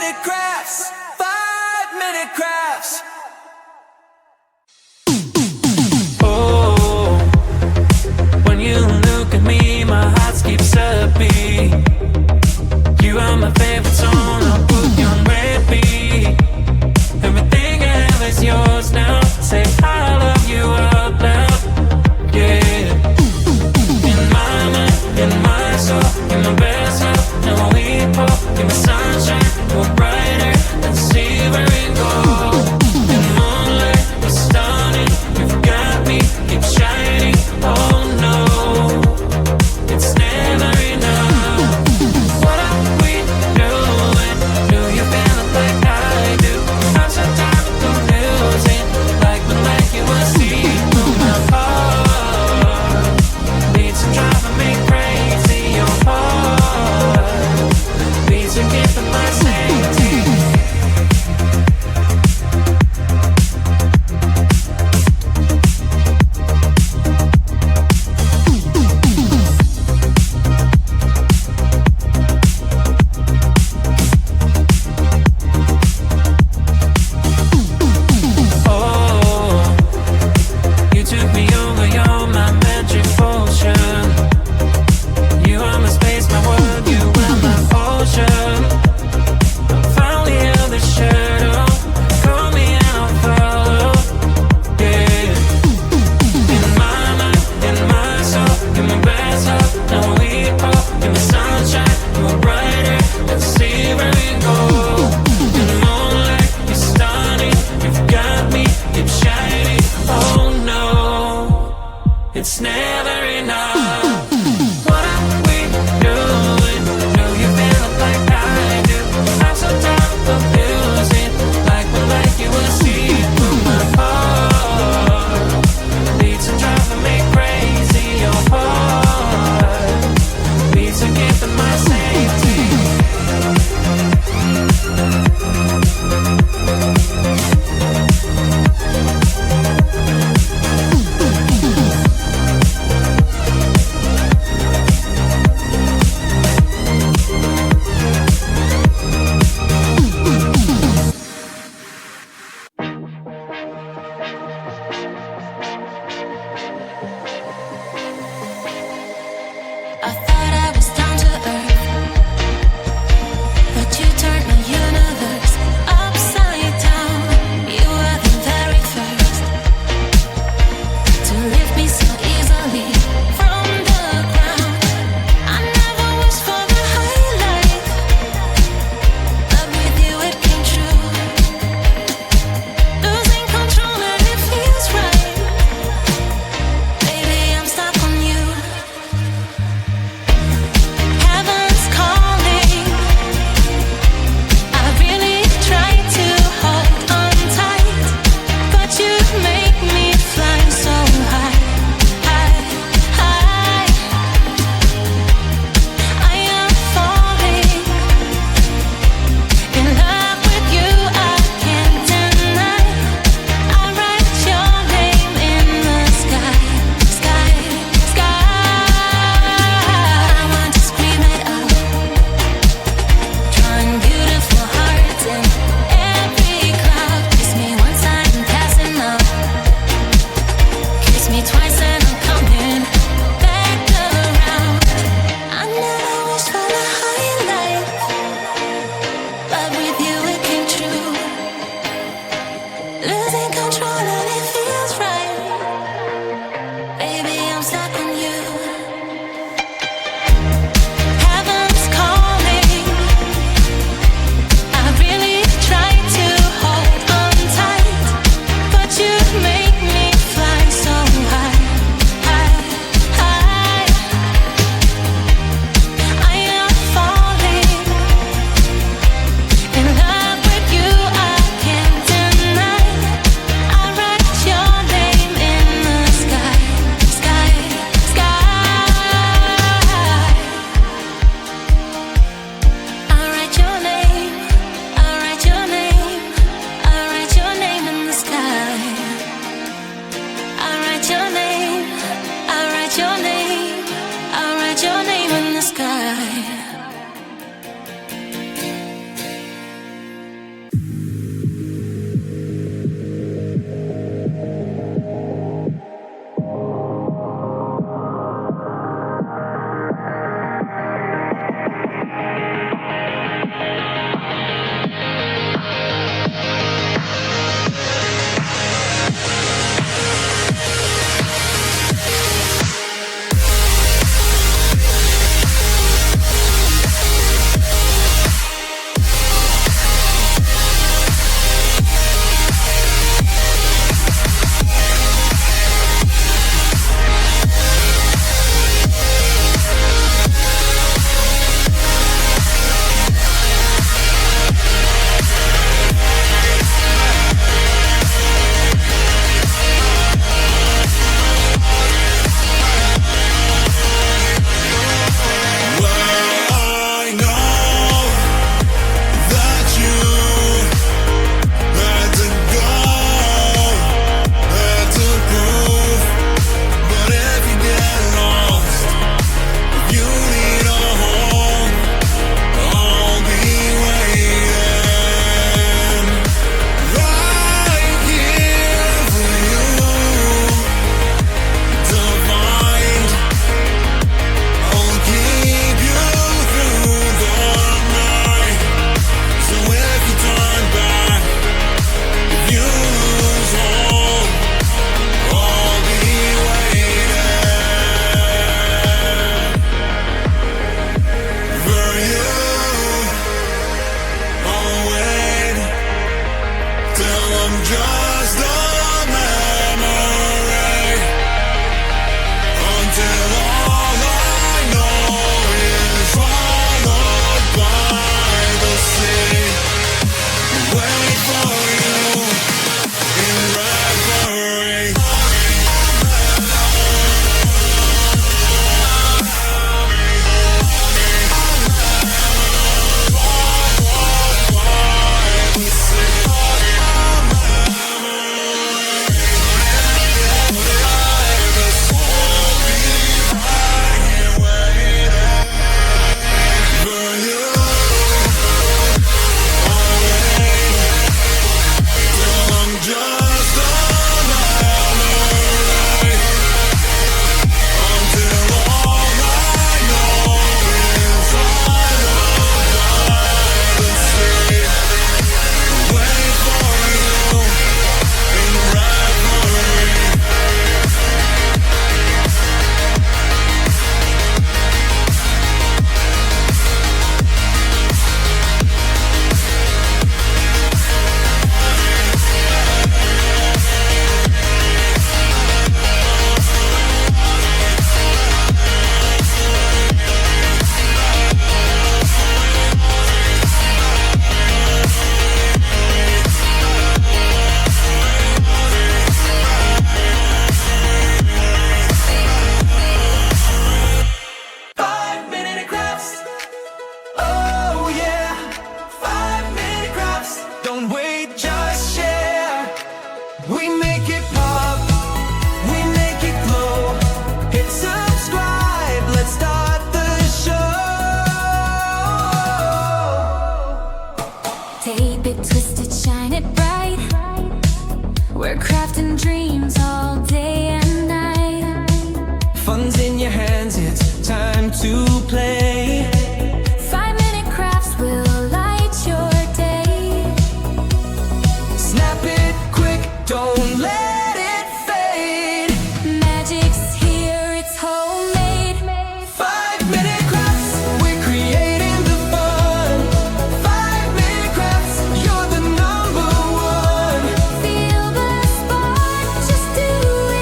minute crafts, 5-minute crafts. Oh, when you look at me, my heart skips a beat. You are my favorite song, I'll put you on repeat. Everything I have is yours now. Say I love you out loud, yeah. In my mind, in my soul, in my best love, now we both in the sunshine, we're brighter than sea where we go. In moonlight, we're stunning, you've got me, keep shining. Oh no, it's never enough. What are we doing? Tape it, twist it, shine it bright. We're crafting dreams all day and night. Fun's in your hands, it's time to play. 5-minute crafts will light your day. Snap it quick, don't let it fade. Magic's here, it's homemade. 5-minute crafts, we're creating the fun. 5-minute crafts, you're the number one. Feel the spark, just do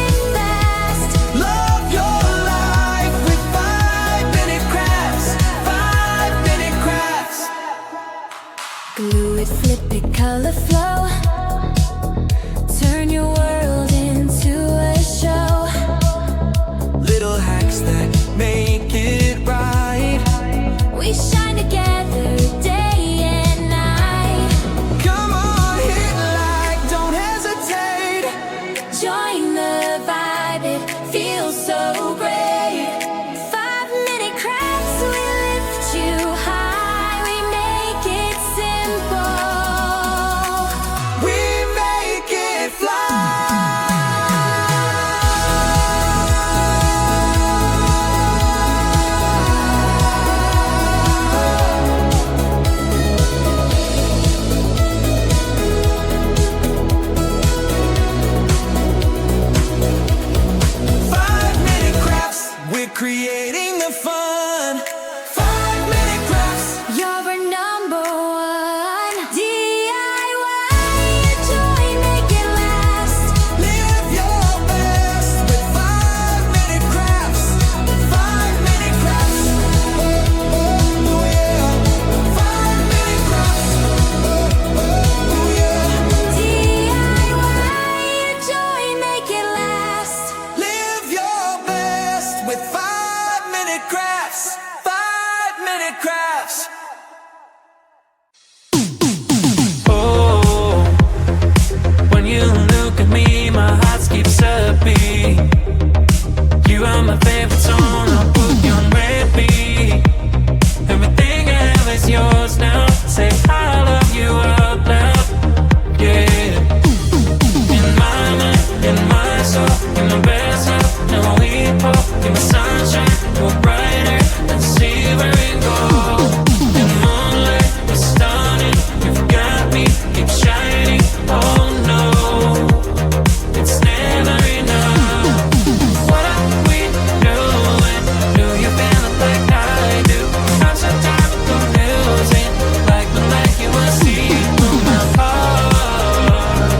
it fast. Love your life with 5-minute crafts. 5-minute crafts. Glue it, flip it, color flow. Turn your world into a show. Little hacks that make it right. We shine together day and night. Come on, hit like, don't hesitate. Join the vibe, it feels so great. 5-minute crafts, we lift you high. We make it simple. We make it fly. Five-minute crafts, we're creating the fun. 5-minute crafts. You're our number one. DIY, enjoy, make it last. Live your best with 5-minute crafts. 5-minute crafts. Oh yeah. 5-minute crafts. Oh yeah. DIY, enjoy, make it last. Live your best with 5-minute crafts. 5-minute crafts. Oh, when you look at me, my heart skips a beat. You are my favorite song, I'll put you on repeat. Everything I have is yours now. Say I love you out loud. Yeah. In my mind, in my soul, in my best heart, now we both in the sunshine, we're brighter than silver and gold. In moonlight, we're stunning. You've got me, keep shining. Oh no, it's never enough. What are we doing? Do you feel it like I do? I'm so tired of confusing, like you will see through my heart.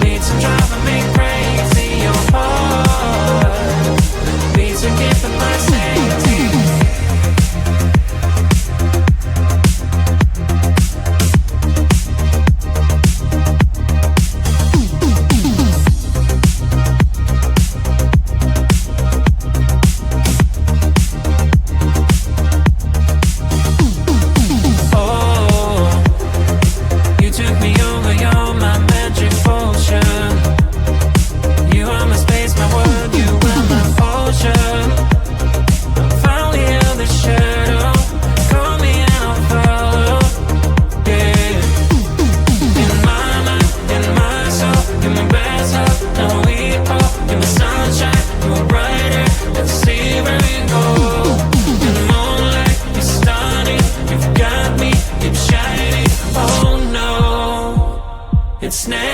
Beats are driving me crazy. Your heart beats are keeping my safety. Oh, you took me over, you're my magic potion. You are my space, my world, you are my ocean. I finally held the shadow, call me and I'll follow. Yeah. In my mind, in my soul, in my best heart, now we both in the sunshine, we're brighter than silver and gold. In the moonlight, you're stunning, you've got me, keep shining. Oh no, it's never